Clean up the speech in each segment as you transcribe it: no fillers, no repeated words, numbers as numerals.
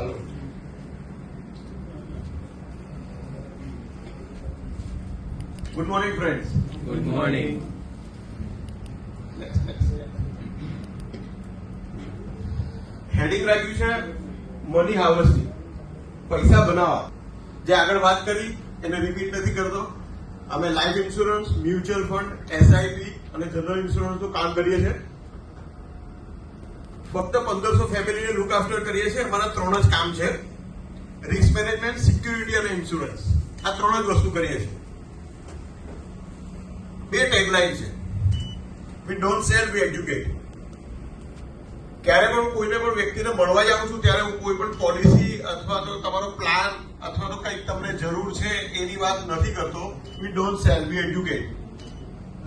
ચાલો. Good morning, friends. Good morning. Heading રાખ્યું છે મની હાર્વેસ્ટિંગ, પૈસા બનાવવા. જે આગળ વાત કરી એને રિપીટ નથી કરતો. અમે life insurance, mutual fund, SIP અને જનરલ ઇન્સ્યોરન્સનું કામ કરીએ છીએ. ફક્ત 1500 ફેમિલીને લુક આફ્ટર કરીએ છીએ. અમારા 3 જ કામ છે: રિસ્ક મેનેજમેન્ટ, સિક્યુરિટી અને ઇન્સ્યોરન્સ. આ 3 જ વસ્તુ કરીએ છીએ. 2 ટેગલાઇન છે: we don't sell, we educate. ક્યારે પણ કોઈને પણ વ્યક્તિને મળવા જાઉં છું ત્યારે હું કોઈ પણ પોલિસી અથવા તો તમારો પ્લાન અથવા તો કંઈક તમને જરૂર છે એની વાત નથી કરતો. We don't sell, we educate.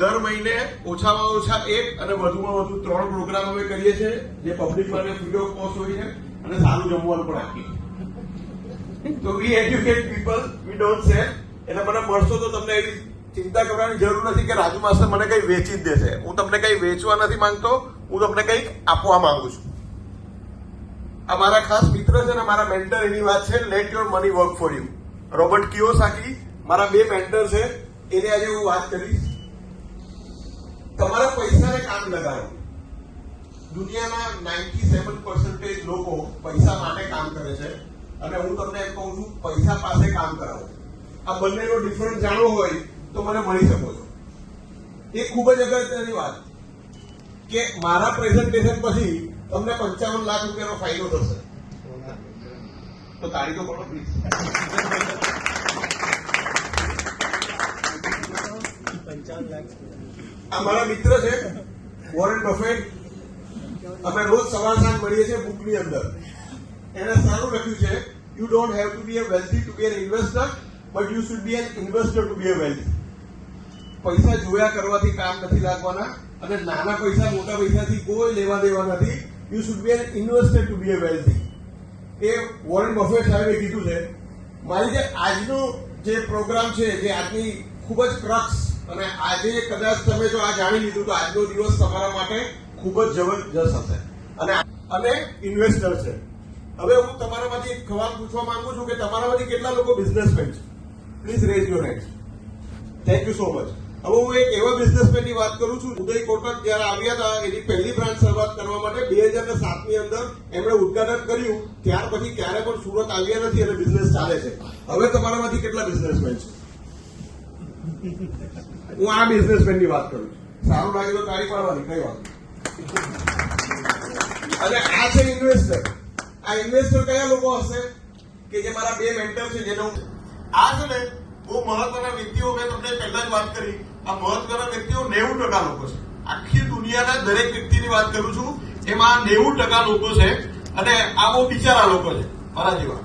દર મહિને ઓછામાં ઓછા 1 અને વધુમાં વધુ 3 પ્રોગ્રામ અમે કરીએ છીએ, જે પબ્લિક માટે ફ્રી ઓફ કોસ્ટ હોય છે અને સારું જમવાનું પણ આપીએ. તો we educate people, we don't sell. એટલે મને મળશો તો તમને એવી ચિંતા કરવાની જરૂર નથી કે રાજુ માસ્ટર મને કઈ વેચી જ દેશે. હું તમને કઈ વેચવા નથી માંગતો, હું તમને કંઈક આપવા માંગુ છું. આ મારા ખાસ મિત્ર છે ને મારા મેન્ટર, એની વાત છે let your money work for you. Robert Kiyosaki મારા 2 મેન્ટર છે, એને આજે હું વાત કરીશ. તમારા પૈસાને કામ લગાડો. દુનિયાના 97% લોકો પૈસા માટે કામ કરે છે અને હું તમને એમ કહું છું પૈસા પાસે કામ કરાવો. આ બંનેનો ડિફરન્સ જાણવો હોય તો મને મળી શકો છો. એ ખૂબ જ અગત્યની વાત કે મારા પ્રેઝન્ટેશન પછી તમને 55 લાખ રૂપિયાનો ફાયદો થશે. તો તાળી તો પડો પ્લીઝ. આ મારા મિત્ર છે વોરેન બફેટ. અમે રોજ સવાર સાંજ મળીએ છીએ બુકની અંદર. એને સારું લખ્યું છે, you don't have to be a wealthy to be an investor, but you should be an investor to be a wealthy. પૈસા જોયા કરવાથી કામ નથી લાગવાના અને નાના પૈસા મોટા પૈસાથી કોઈ લેવા દેવા નથી. You should be an investor to be a wealthy. એ વોરેન બફેટ સાહેબે કીધું છે. મારી જે આજનો જે પ્રોગ્રામ છે, જે આજની ખૂબ જ ક્રક્સ, અને આજે કદાચ તમે જો આ જાણી લીધું તો આજનો દિવસ તમારા માટે ખૂબ જ જબરજસ્ત હશે. અને ઇન્વેસ્ટર છે. હવે હું તમારામાંથી એક સવાલ પૂછવા માંગુ છું કે તમારામાંથી કેટલા લોકો બિઝનેસમેન છે? Please rays your hand. Thank you so much. હવે હું એક એવા બિઝનેસમેનની વાત કરું છું. ઉદય કોટક જયારે આવ્યા હતા એની પહેલી બ્રાન્ચ શરૂઆત કરવા માટે 2007ની અંદર એમણે ઉદઘાટન કર્યું. ત્યાર પછી ક્યારે પણ સુરત આવ્યા નથી અને બિઝનેસ ચાલે છે. હવે તમારામાંથી કેટલા બિઝનેસમેન છે? હું આ બિઝનેસમેનની વાત કરું છું. સારું લાગે તો તાળી પાડવાની, કઈ વાત. અને આ છે ઇન્વેસ્ટર. આ ઇન્વેસ્ટર કયા લોકો હશે? કે જે મારા 2 મેન્ટર છે, જેને હું આ છે ને બહુ મહત્વના વ્યક્તિઓ, મેં તમને પહેલા જ વાત કરી. આ મહત્વના વ્યક્તિઓ 90% લોકો છે. આખી દુનિયાના દરેક વ્યક્તિની વાત કરું છું, એમાં 90% લોકો છે. અને આ બહુ બિચારા લોકો છે, મારા જેવા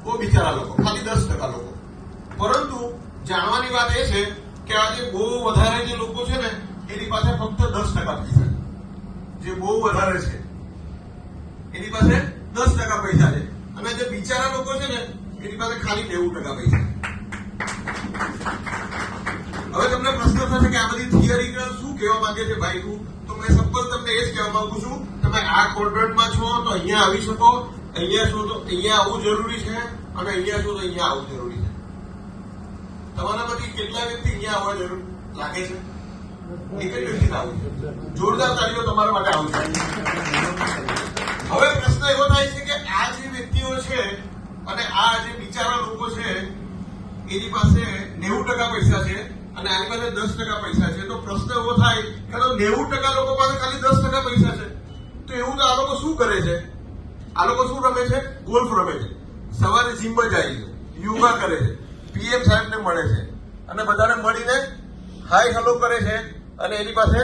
બહુ બિચારા લોકો, ખાલી 10% લોકો. પરંતુ જાણવાની વાત એ છે કે આજે બહુ વધારે જે લોકો છે ને એની પાસે ફક્ત 10% પૈસા છે. જે બહુ વધારે છે એની પાસે 10% પૈસા છે. અને જે બિચારા લોકો છે ને એની પાસે ખાલી 90% પૈસા. હવે તમને પ્રશ્ન થશે કે આ બધી થિયરી શું કહેવા માંગે છે ભાઈ તું? તો મેં સપોઝ તમને એ જ કહેવા માંગુ છું, તમે આ ક્વોડ્રન્ટમાં છો તો અહીંયા આવી શકો, અહીંયા છો તો અહીંયા આવવું જરૂરી છે, અને અહીંયા છો તો અહીંયા આવવું જરૂરી છે. તમારામાંથી કેટલા વ્યક્તિ અહીંયા આવવા જરૂર લાગે છે? એક જ વ્યક્તિને આવું છે. જોરદાર તાળીઓ તમારા માટે આવું છે. હવે પ્રશ્ન એવો થાય છે કે આ જે વ્યક્તિઓ છે અને આ જે બિચારા લોકો છે એની પાસે 90% પૈસા છે અને આની પાસે 10% પૈસા છે. તો પ્રશ્ન એવો થાય કે 90% લોકો પાસે ખાલી 10% પૈસા છે, તો એવું તો આ લોકો શું કરે છે? આ લોકો શું રમે છે? ગોલ્ફ રમે છે, સવારે જીમમાં જાય છે, યોગા કરે છે, પીએમ સાહેબને મળે છે અને બધાને મળીને હાય હેલો કરે છે, અને એની પાસે